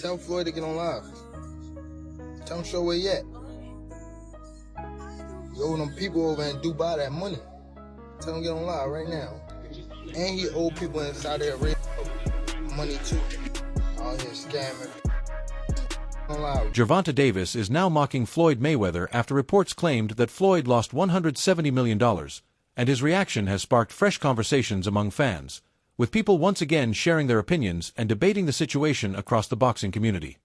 Tell Floyd to get on live. Tell him show where he at. He owe them people over in Dubai that money. Tell him get on live right now. And he owe people in Saudi Arabia money too. All here scamming. On live. Gervonta Davis is now mocking Floyd Mayweather after reports claimed that Floyd lost $170 million, and his reaction has sparked fresh conversations among fans, with people once again sharing their opinions and debating the situation across the boxing community.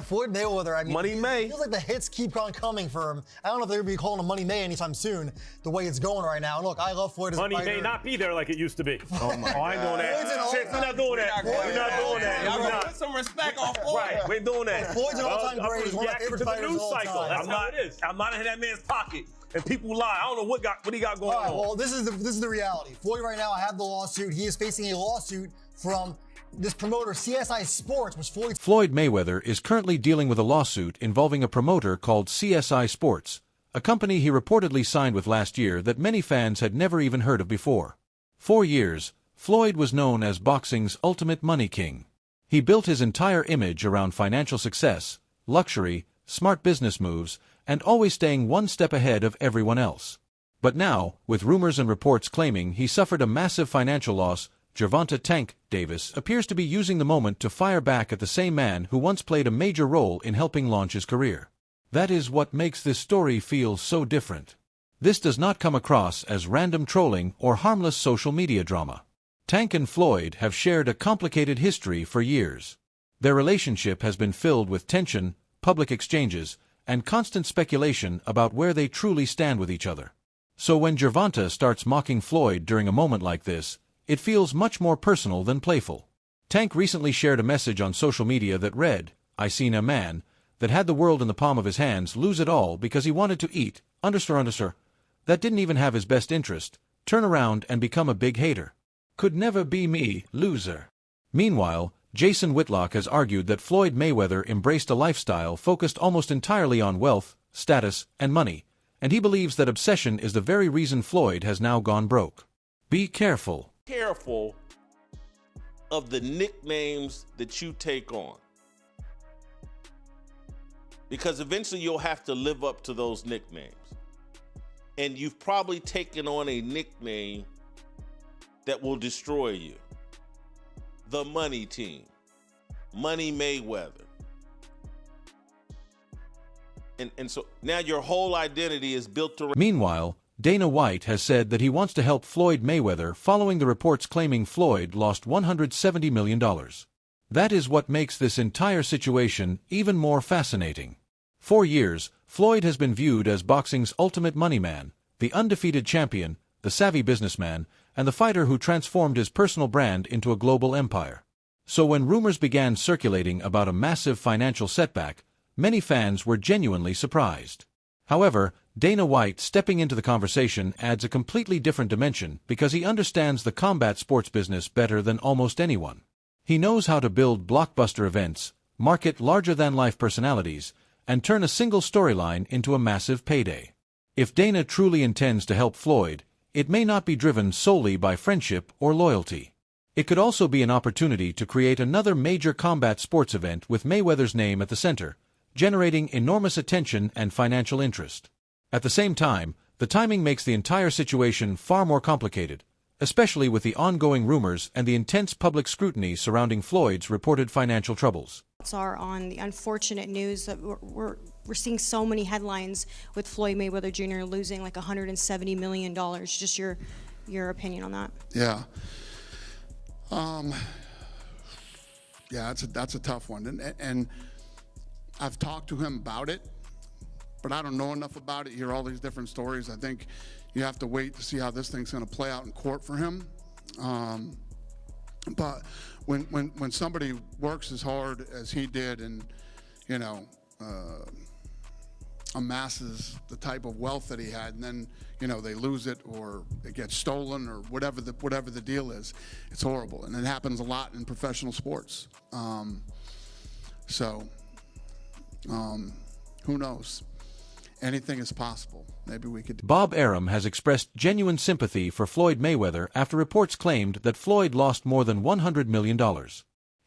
Floyd Mayweather, I mean, Money May. Feels like the hits keep on coming for him. I don't know if they're going to be calling him Money May anytime soon, the way it's going right now. And look, I love Floyd as a Money fighter. may not be there like it used to be. Oh, my I ain't doing that. Shit, we're not doing that. We're not doing that. Y'all We're gonna not. put some respect on Floyd. Right, we're doing that. Floyd's an all-time great. He's one of my favorite fighters of all time. That's how it is. I'm not in that man's pocket. And people lie. I don't know what he got going on. Well, this is the reality. Floyd right now, I have the lawsuit. He is facing a lawsuit from this promoter, CSI Sports, which Floyd Mayweather is currently dealing with a lawsuit involving a promoter called CSI Sports, a company he reportedly signed with last year that many fans had never even heard of before. For years, Floyd was known as boxing's ultimate money king. He built his entire image around financial success, luxury, smart business moves, and always staying one step ahead of everyone else. But now, with rumors and reports claiming he suffered a massive financial loss, Gervonta "Tank" Davis appears to be using the moment to fire back at the same man who once played a major role in helping launch his career. That is what makes this story feel so different. This does not come across as random trolling or harmless social media drama. Tank and Floyd have shared a complicated history for years. Their relationship has been filled with tension, public exchanges, and constant speculation about where they truly stand with each other. So when Gervonta starts mocking Floyd during a moment like this, it feels much more personal than playful. Tank recently shared a message on social media that read, "I seen a man that had the world in the palm of his hands lose it all because he wanted to eat, that didn't even have his best interest, turn around and become a big hater. Could never be me, loser." Meanwhile, Jason Whitlock has argued that Floyd Mayweather embraced a lifestyle focused almost entirely on wealth, status, and money, and he believes that obsession is the very reason Floyd has now gone broke. Be careful of the nicknames that you take on, because eventually you'll have to live up to those nicknames, and you've probably taken on a nickname that will destroy you. The Money Team, Money Mayweather, and so now your whole identity is built around. Meanwhile, Dana White has said that he wants to help Floyd Mayweather following the reports claiming Floyd lost $170 million. That is what makes this entire situation even more fascinating. For years, Floyd has been viewed as boxing's ultimate money man, the undefeated champion, the savvy businessman, and the fighter who transformed his personal brand into a global empire. So when rumors began circulating about a massive financial setback, many fans were genuinely surprised. However, Dana White stepping into the conversation adds a completely different dimension because he understands the combat sports business better than almost anyone. He knows how to build blockbuster events, market larger-than-life personalities, and turn a single storyline into a massive payday. If Dana truly intends to help Floyd, it may not be driven solely by friendship or loyalty. It could also be an opportunity to create another major combat sports event with Mayweather's name at the center, generating enormous attention and financial interest. At the same time, the timing makes the entire situation far more complicated, especially with the ongoing rumors and the intense public scrutiny surrounding Floyd's reported financial troubles. Are on the unfortunate news that we're seeing so many headlines with Floyd Mayweather Jr. losing like $170 million. Just your opinion on that? Yeah. Yeah, that's a tough one, and I've talked to him about it, but I don't know enough about it. You hear all these different stories. I think you have to wait to see how this thing's going to play out in court for him. But when somebody works as hard as he did and, you know, amasses the type of wealth that he had, and then, you know, they lose it or it gets stolen or whatever the deal is, it's horrible. And it happens a lot in professional sports. Who knows? Anything is possible. Maybe we could. Bob Arum has expressed genuine sympathy for Floyd Mayweather after reports claimed that Floyd lost more than $100 million.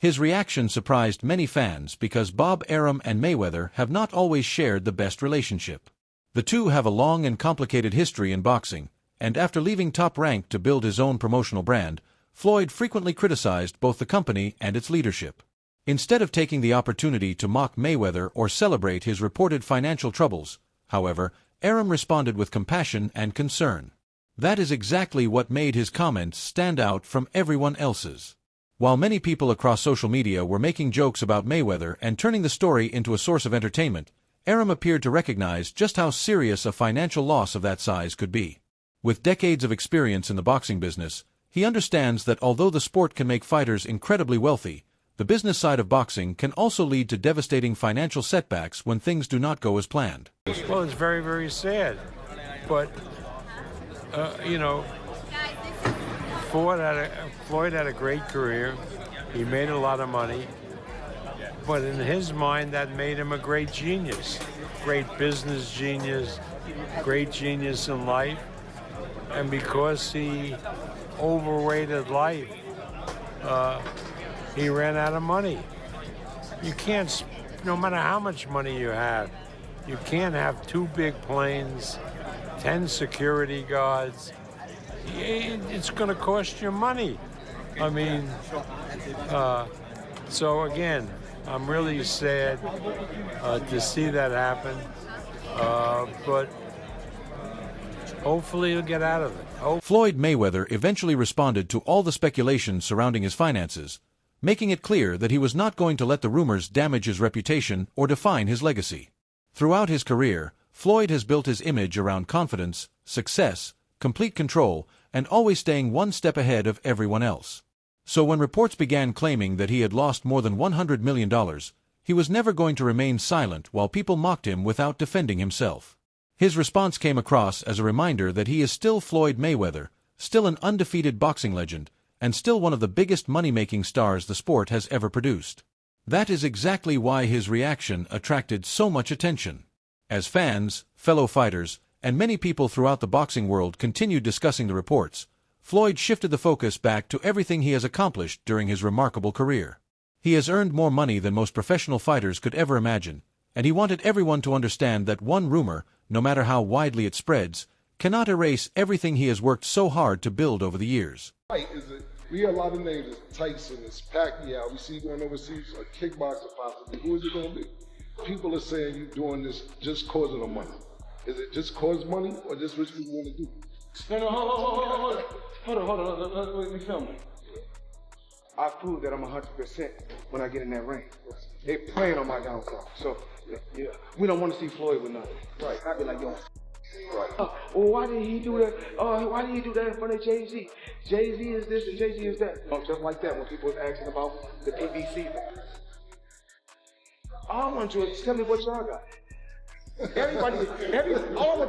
His reaction surprised many fans because Bob Arum and Mayweather have not always shared the best relationship. The two have a long and complicated history in boxing, and after leaving Top Rank to build his own promotional brand, Floyd frequently criticized both the company and its leadership. Instead of taking the opportunity to mock Mayweather or celebrate his reported financial troubles, however, Arum responded with compassion and concern. That is exactly what made his comments stand out from everyone else's. While many people across social media were making jokes about Mayweather and turning the story into a source of entertainment, Arum appeared to recognize just how serious a financial loss of that size could be. With decades of experience in the boxing business, he understands that although the sport can make fighters incredibly wealthy, the business side of boxing can also lead to devastating financial setbacks when things do not go as planned. Well, it's very, very sad. But, you know, Floyd had a great career. He made a lot of money. But in his mind, that made him a great genius. Great business genius, great genius in life. And because he overrated life, he ran out of money. You can't, no matter how much money you have, you can't have 2 big planes, 10 security guards. It's going to cost you money. I mean, so again, I'm really sad to see that happen, but hopefully he'll get out of it. Floyd Mayweather eventually responded to all the speculation surrounding his finances, making it clear that he was not going to let the rumors damage his reputation or define his legacy. Throughout his career, Floyd has built his image around confidence, success, complete control, and always staying one step ahead of everyone else. So when reports began claiming that he had lost more than $100 million, he was never going to remain silent while people mocked him without defending himself. His response came across as a reminder that he is still Floyd Mayweather, still an undefeated boxing legend, and still one of the biggest money-making stars the sport has ever produced. That is exactly why his reaction attracted so much attention. As fans, fellow fighters, and many people throughout the boxing world continued discussing the reports, Floyd shifted the focus back to everything he has accomplished during his remarkable career. He has earned more money than most professional fighters could ever imagine, and he wanted everyone to understand that one rumor, no matter how widely it spreads, cannot erase everything he has worked so hard to build over the years. We hear a lot of names, it's Tyson, it's Pacquiao, we see you going overseas, a kickboxer possibly. Who is it going to be? People are saying you're doing this just cause of the money. Is it just cause money or just what you want to do? No, hold on, let me film it. I prove that I'm 100% when I get in that ring. They playing on my downfall. So, yeah, we don't want to see Floyd with nothing. Right, I be like, yo. Right. Well, why did he do that? Why did he do that in front of Jay-Z? Jay-Z is this and Jay-Z is that. Just like that when people was asking about the PBC. All I want you to tell me what y'all got.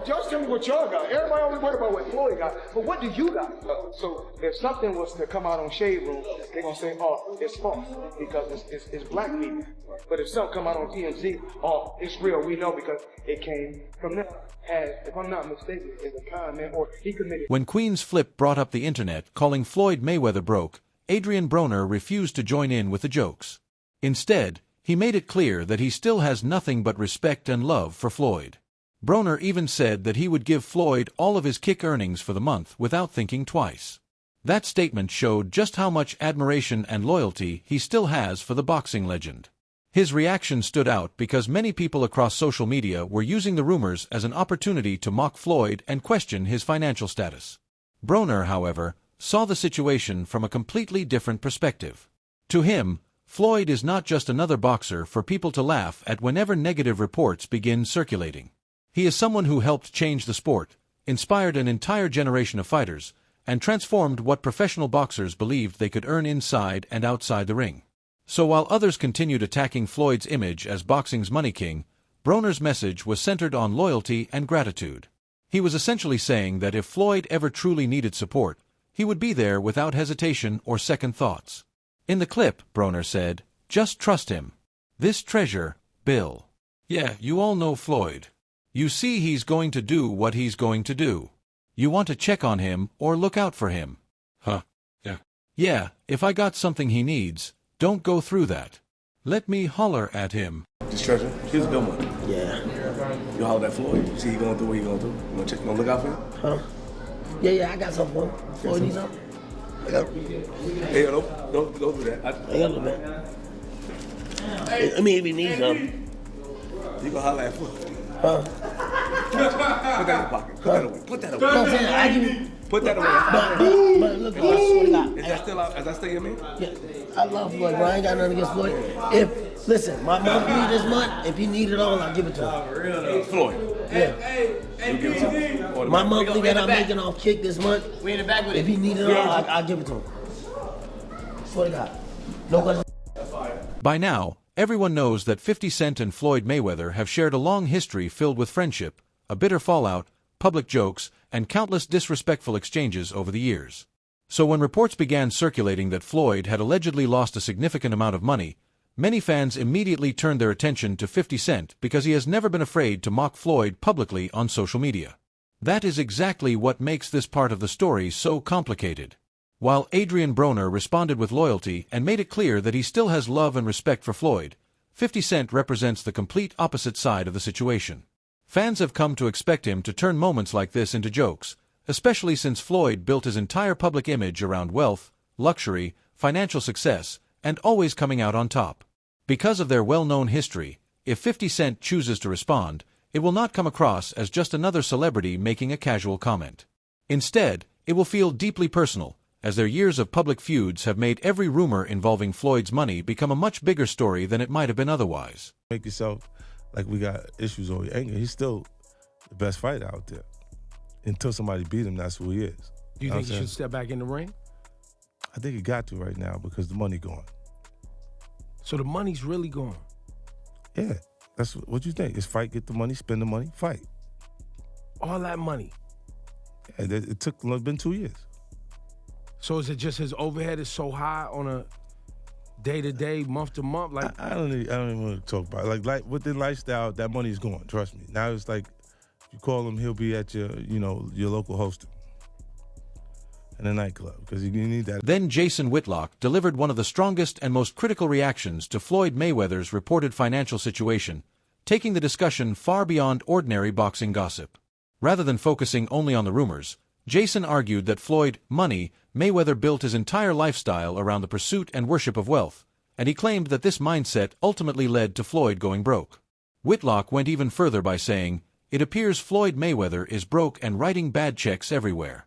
Just tell me what y'all got. Everybody only worry about what Floyd got, but what do you got? So if something was to come out on Shade Room, they're gonna say, oh, it's false because it's black people. But if something come out on TMZ, oh, it's real. We know because it came from them. If I'm not mistaken, is a comment or he committed. When Queen's Flip brought up the internet calling Floyd Mayweather broke, Adrien Broner refused to join in with the jokes. Instead, he made it clear that he still has nothing but respect and love for Floyd. Broner even said that he would give Floyd all of his kick earnings for the month without thinking twice. That statement showed just how much admiration and loyalty he still has for the boxing legend. His reaction stood out because many people across social media were using the rumors as an opportunity to mock Floyd and question his financial status. Broner, however, saw the situation from a completely different perspective. To him, Floyd is not just another boxer for people to laugh at whenever negative reports begin circulating. He is someone who helped change the sport, inspired an entire generation of fighters, and transformed what professional boxers believed they could earn inside and outside the ring. So while others continued attacking Floyd's image as boxing's money king, Broner's message was centered on loyalty and gratitude. He was essentially saying that if Floyd ever truly needed support, he would be there without hesitation or second thoughts. In the clip, Broner said, "Just trust him. This treasure, Bill. Yeah, you all know Floyd. You see he's going to do what he's going to do. You want to check on him or look out for him." Huh. Yeah. Yeah, if I got something he needs, Don't go through that. Let me holler at him. This treasure, here's bill money. Yeah. You holler at Floyd? You see he going through what he going through? You gonna look out for him? Huh? Yeah, I got something for him. Floyd needs something? Hey, don't do that. I got a little bit. I mean, if he needs something. You gonna holler at Floyd? Huh? Put that in your pocket. Put that away. Put that away. No, I'm saying, I give you. Put that away. But look, I swear to God. Is that still out? Is that still your man? Yeah, I love Floyd, bro. I ain't got nothing against Floyd. Listen, my monthly this month, if he need it all, I'll give it to him. Floyd. Yeah. You give it to him. My monthly that I'm making off kick this month, if he need it all, I'll give it to him. Swear to God. No question. By now, everyone knows that 50 Cent and Floyd Mayweather have shared a long history filled with friendship, a bitter fallout, public jokes, and countless disrespectful exchanges over the years. So when reports began circulating that Floyd had allegedly lost a significant amount of money, many fans immediately turned their attention to 50 Cent because he has never been afraid to mock Floyd publicly on social media. That is exactly what makes this part of the story so complicated. While Adrien Broner responded with loyalty and made it clear that he still has love and respect for Floyd, 50 Cent represents the complete opposite side of the situation. Fans have come to expect him to turn moments like this into jokes, especially since Floyd built his entire public image around wealth, luxury, financial success, and always coming out on top. Because of their well-known history, if 50 Cent chooses to respond, it will not come across as just another celebrity making a casual comment. Instead, it will feel deeply personal, as their years of public feuds have made every rumor involving Floyd's money become a much bigger story than it might have been otherwise. Make yourself like we got issues over anger. He's still the best fighter out there. Until somebody beat him, that's who he is. Do you think he should step back in the ring? I think he got to right now because the money gone. So the money's really gone? Yeah. That's what you think. It's fight, get the money, spend the money, fight. All that money? Yeah, it's been 2 years. So is it just his overhead is so high on a day-to-day, month-to-month? Like I don't even want to talk about it. Like with the lifestyle, that money's gone, trust me. Now it's like, you call him, he'll be at your local hosting in a nightclub because you need that. Then Jason Whitlock delivered one of the strongest and most critical reactions to Floyd Mayweather's reported financial situation, taking the discussion far beyond ordinary boxing gossip. Rather than focusing only on the rumors, Jason argued that Floyd Mayweather built his entire lifestyle around the pursuit and worship of wealth, and he claimed that this mindset ultimately led to Floyd going broke. Whitlock went even further by saying, "It appears Floyd Mayweather is broke and writing bad checks everywhere."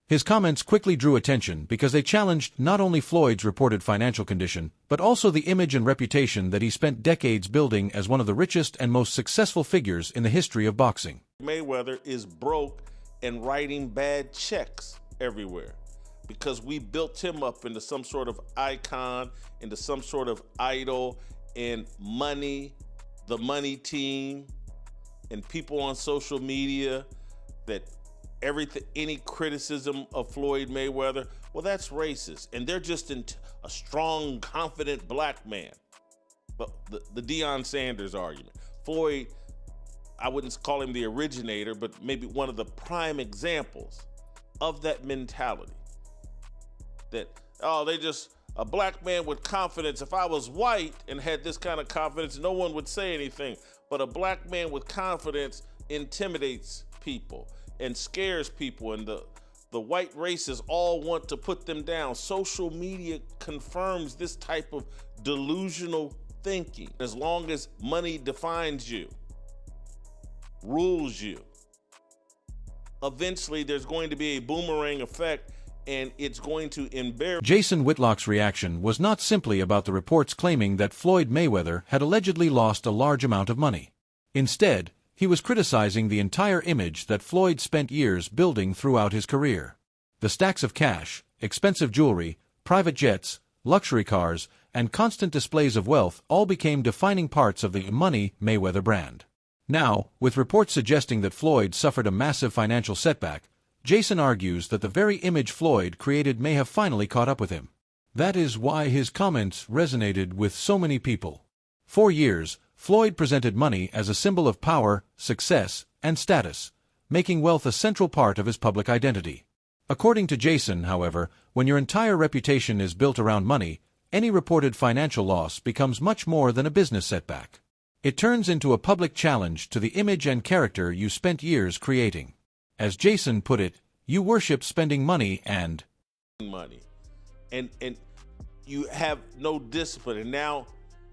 His comments quickly drew attention because they challenged not only Floyd's reported financial condition, but also the image and reputation that he spent decades building as one of the richest and most successful figures in the history of boxing. Mayweather is broke and writing bad checks everywhere because we built him up into some sort of icon, into some sort of idol, and money, the money team, and people on social media that any criticism of Floyd Mayweather, well, that's racist. And they're just a strong, confident black man. But the Deion Sanders argument. Floyd, I wouldn't call him the originator, but maybe one of the prime examples of that mentality. That, they just, a black man with confidence. If I was white and had this kind of confidence, no one would say anything. But a black man with confidence intimidates people and scares people, and the white races all want to put them down. Social media confirms this type of delusional thinking. As long as money defines you, rules you, eventually there's going to be a boomerang effect, and it's going to embarrass. Jason Whitlock's reaction was not simply about the reports claiming that Floyd Mayweather had allegedly lost a large amount of money. Instead, he was criticizing the entire image that Floyd spent years building throughout his career. The stacks of cash, expensive jewelry, private jets, luxury cars, and constant displays of wealth all became defining parts of the Money Mayweather brand. Now, with reports suggesting that Floyd suffered a massive financial setback, Jason argues that the very image Floyd created may have finally caught up with him. That is why his comments resonated with so many people. For years, Floyd presented money as a symbol of power, success, and status, making wealth a central part of his public identity. According to Jason, however, when your entire reputation is built around money, any reported financial loss becomes much more than a business setback. It turns into a public challenge to the image and character you spent years creating. As Jason put it, you worship spending money and you have no discipline. And now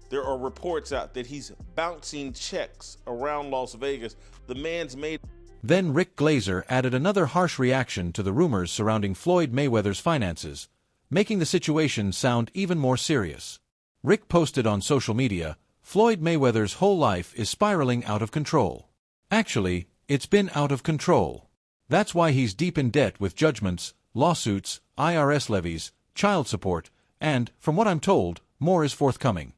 there are reports out that he's bouncing checks around Las Vegas. The man's made. Then Rick Glazer added another harsh reaction to the rumors surrounding Floyd Mayweather's finances, making the situation sound even more serious. Rick posted on social media, "Floyd Mayweather's whole life is spiraling out of control. Actually, it's been out of control. That's why he's deep in debt with judgments, lawsuits, IRS levies, child support, and, from what I'm told, more is forthcoming."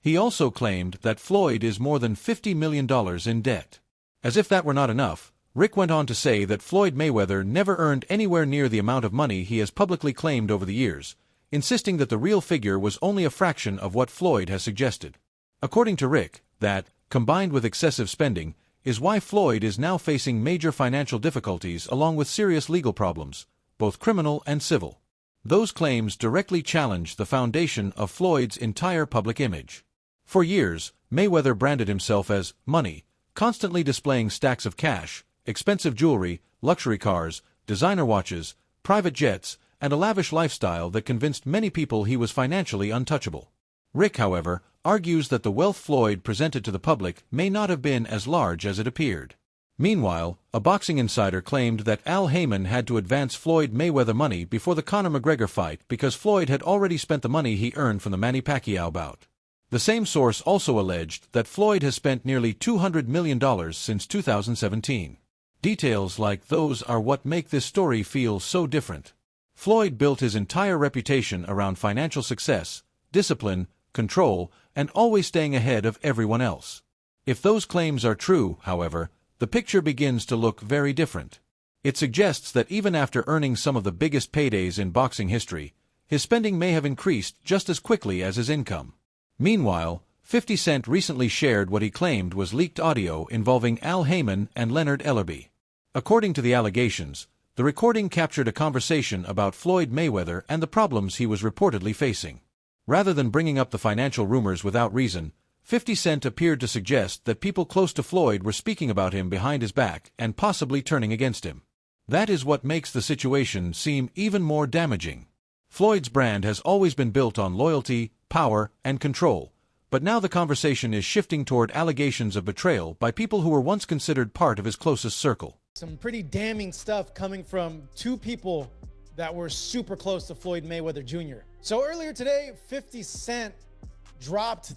He also claimed that Floyd is more than $50 million in debt. As if that were not enough, Rick went on to say that Floyd Mayweather never earned anywhere near the amount of money he has publicly claimed over the years, insisting that the real figure was only a fraction of what Floyd has suggested. According to Rick, that, combined with excessive spending, is why Floyd is now facing major financial difficulties along with serious legal problems, both criminal and civil. Those claims directly challenge the foundation of Floyd's entire public image. For years, Mayweather branded himself as money, constantly displaying stacks of cash, expensive jewelry, luxury cars, designer watches, private jets, and a lavish lifestyle that convinced many people he was financially untouchable. Rick, however, argues that the wealth Floyd presented to the public may not have been as large as it appeared. Meanwhile, a boxing insider claimed that Al Haymon had to advance Floyd Mayweather money before the Conor McGregor fight because Floyd had already spent the money he earned from the Manny Pacquiao bout. The same source also alleged that Floyd has spent nearly $200 million since 2017. Details like those are what make this story feel so different. Floyd built his entire reputation around financial success, discipline, control, and always staying ahead of everyone else. If those claims are true, however, the picture begins to look very different. It suggests that even after earning some of the biggest paydays in boxing history, his spending may have increased just as quickly as his income. Meanwhile, 50 Cent recently shared what he claimed was leaked audio involving Al Haymon and Leonard Ellerbe. According to the allegations, the recording captured a conversation about Floyd Mayweather and the problems he was reportedly facing. Rather than bringing up the financial rumors without reason, 50 Cent appeared to suggest that people close to Floyd were speaking about him behind his back and possibly turning against him. That is what makes the situation seem even more damaging. Floyd's brand has always been built on loyalty, power, and control, but now the conversation is shifting toward allegations of betrayal by people who were once considered part of his closest circle. Some pretty damning stuff coming from two people that were super close to Floyd Mayweather Jr. So earlier today, 50 Cent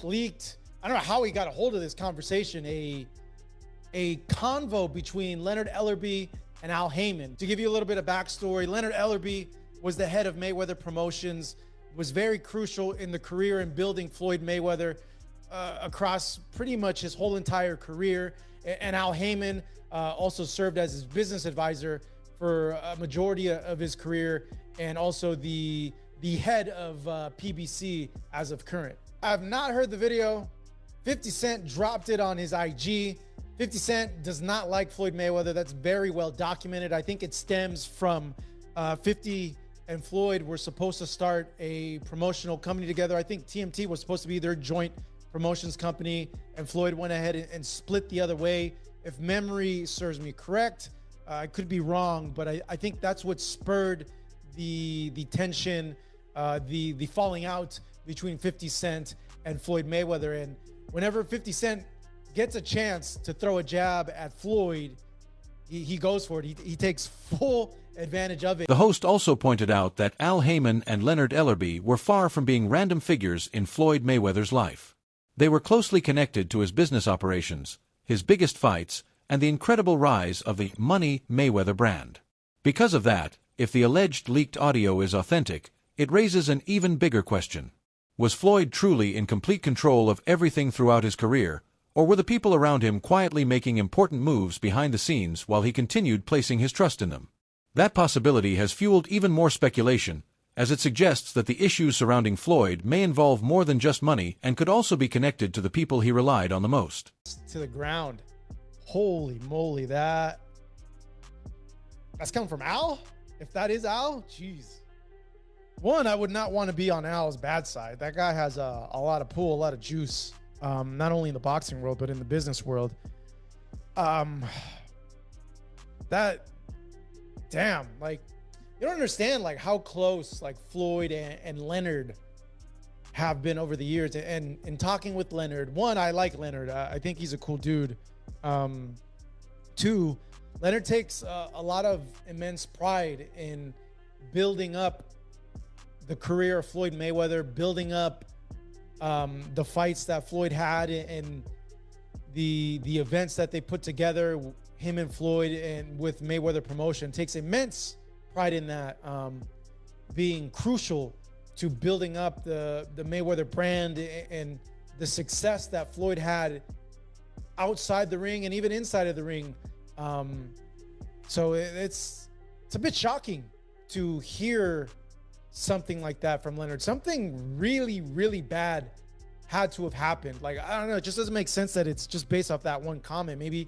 leaked, I don't know how he got a hold of this conversation, a convo between Leonard Ellerbe and Al Haymon. To give you a little bit of backstory, Leonard Ellerbe was the head of Mayweather Promotions, was very crucial in the career and building Floyd Mayweather across pretty much his whole entire career. And Al Haymon also served as his business advisor for a majority of his career, and also the head of PBC as of current. I've not heard the video. 50 Cent dropped it on his IG. 50 Cent does not like Floyd Mayweather. That's very well documented. I think it stems from 50 and Floyd were supposed to start a promotional company together. I think TMT was supposed to be their joint promotions company, and Floyd went ahead and split the other way. If memory serves me correct, I could be wrong, but I think that's what spurred the tension, the falling out between 50 Cent and Floyd Mayweather. And whenever 50 Cent gets a chance to throw a jab at Floyd, he goes for it. He takes full advantage of it. The host also pointed out that Al Haymon and Leonard Ellerbe were far from being random figures in Floyd Mayweather's life. They were closely connected to his business operations, his biggest fights, and the incredible rise of the Money Mayweather brand. Because of that, if the alleged leaked audio is authentic, it raises an even bigger question. Was Floyd truly in complete control of everything throughout his career, or were the people around him quietly making important moves behind the scenes while he continued placing his trust in them? That possibility has fueled even more speculation, as it suggests that the issues surrounding Floyd may involve more than just money and could also be connected to the people he relied on the most. To the ground. Holy moly, that's coming from Al? If that is Al, jeez. One, I would not want to be on Al's bad side. That guy has a lot of pull, a lot of juice, not only in the boxing world, but in the business world. Damn, like, you don't understand, like, how close, like, Floyd and Leonard have been over the years. And in talking with Leonard, one, I like Leonard. I think he's a cool dude. Two, Leonard takes a lot of immense pride in building up the career of Floyd Mayweather, building up the fights that Floyd had and the events that they put together, him and Floyd, and with Mayweather Promotion. Takes immense pride in that, being crucial to building up the Mayweather brand and the success that Floyd had outside the ring and even inside of the ring. So it's a bit shocking to hear something like that from Leonard. Something really, really bad had to have happened. Like, I don't know, it just doesn't make sense that it's just based off that one comment. Maybe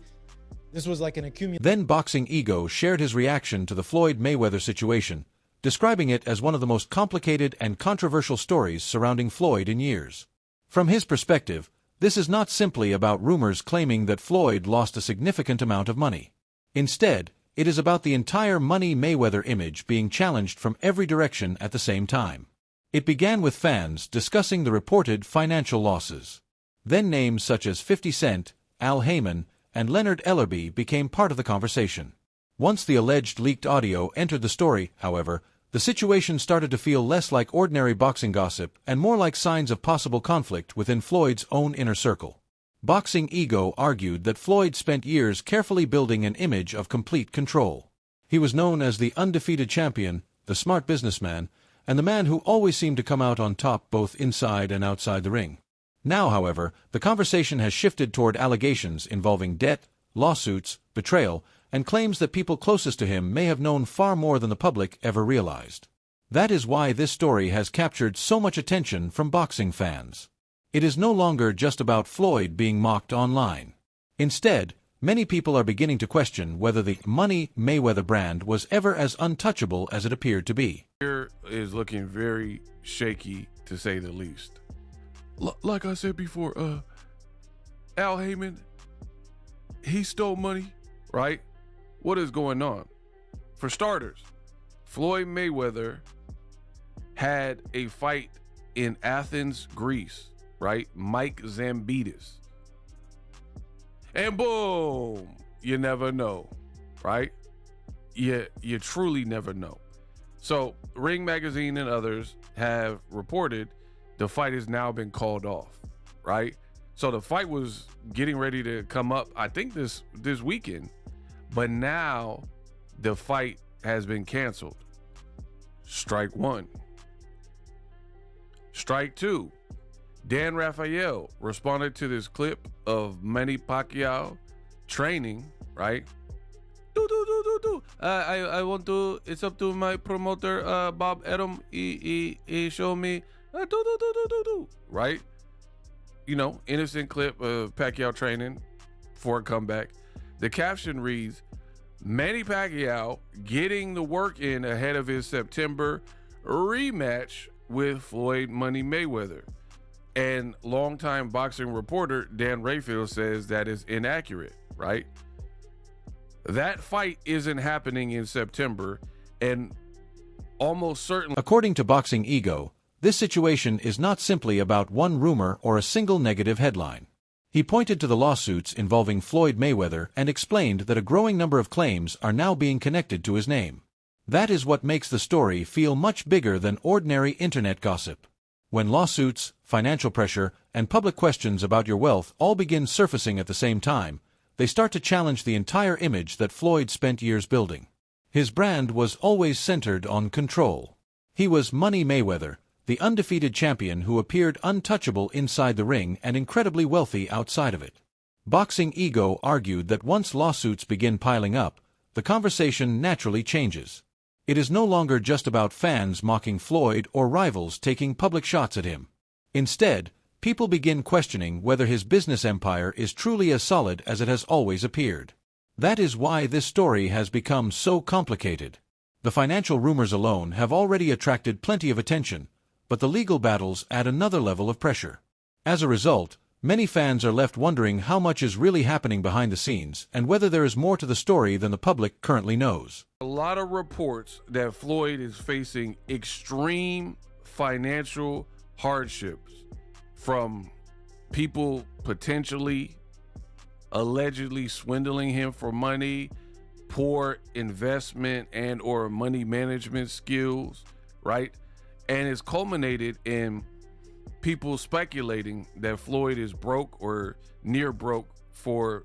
this was like an accumulation. Then Boxing Ego shared his reaction to the Floyd Mayweather situation, describing it as one of the most complicated and controversial stories surrounding Floyd in years. From his perspective, this is not simply about rumors claiming that Floyd lost a significant amount of money. Instead, it is about the entire Money Mayweather image being challenged from every direction at the same time. It began with fans discussing the reported financial losses. Then names such as 50 Cent, Al Heyman, and Leonard Ellerbe became part of the conversation. Once the alleged leaked audio entered the story, however, the situation started to feel less like ordinary boxing gossip and more like signs of possible conflict within Floyd's own inner circle. Boxing Ego argued that Floyd spent years carefully building an image of complete control. He was known as the undefeated champion, the smart businessman, and the man who always seemed to come out on top both inside and outside the ring. Now, however, the conversation has shifted toward allegations involving debt, lawsuits, betrayal, and claims that people closest to him may have known far more than the public ever realized. That is why this story has captured so much attention from boxing fans. It is no longer just about Floyd being mocked online. Instead, many people are beginning to question whether the Money Mayweather brand was ever as untouchable as it appeared to be. Here is looking very shaky, to say the least. Like I said before, Al Heyman, he stole money, right? What is going on? For starters, Floyd Mayweather had a fight in Athens, Greece, right? Mike Zambitis. And boom, you never know, right? You truly never know. So Ring Magazine and others have reported the fight has now been called off, right? So the fight was getting ready to come up, I think this weekend, but now the fight has been canceled. Strike one. Strike two. Dan Rafael responded to this clip of Manny Pacquiao training, right? I want to, it's up to my promoter, Bob Arum. He showed me, right? You know, innocent clip of Pacquiao training for a comeback. The caption reads, Manny Pacquiao getting the work in ahead of his September rematch with Floyd Money Mayweather. And longtime boxing reporter Dan Rafael says that is inaccurate, right? That fight isn't happening in September, and almost certainly... According to Boxing Ego, this situation is not simply about one rumor or a single negative headline. He pointed to the lawsuits involving Floyd Mayweather and explained that a growing number of claims are now being connected to his name. That is what makes the story feel much bigger than ordinary internet gossip. When lawsuits, financial pressure, and public questions about your wealth all begin surfacing at the same time, they start to challenge the entire image that Floyd spent years building. His brand was always centered on control. He was Money Mayweather, the undefeated champion who appeared untouchable inside the ring and incredibly wealthy outside of it. Boxing Ego argued that once lawsuits begin piling up, the conversation naturally changes. It is no longer just about fans mocking Floyd or rivals taking public shots at him. Instead, people begin questioning whether his business empire is truly as solid as it has always appeared. That is why this story has become so complicated. The financial rumors alone have already attracted plenty of attention, but the legal battles add another level of pressure. As a result, many fans are left wondering how much is really happening behind the scenes and whether there is more to the story than the public currently knows. A lot of reports that Floyd is facing extreme financial hardships from people potentially, allegedly swindling him for money, poor investment and or money management skills, right? And it's culminated in people speculating that Floyd is broke or near broke for,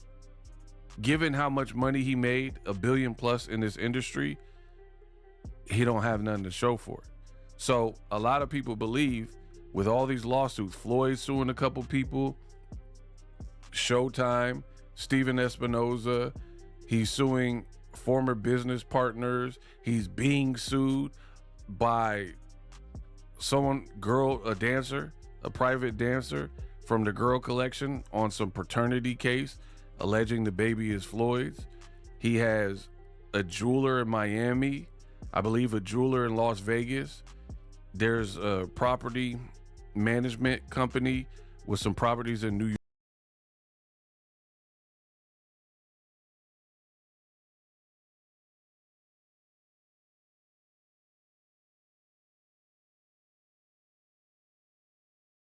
given how much money he made, $1 billion plus in this industry, he don't have nothing to show for it. So a lot of people believe with all these lawsuits, Floyd suing a couple people, Showtime, Steven Espinoza, he's suing former business partners, he's being sued by someone, a dancer, a private dancer from the Girl Collection on some paternity case, alleging the baby is Floyd's. He has a jeweler in Miami, I believe a jeweler in Las Vegas. There's a property management company with some properties in New York.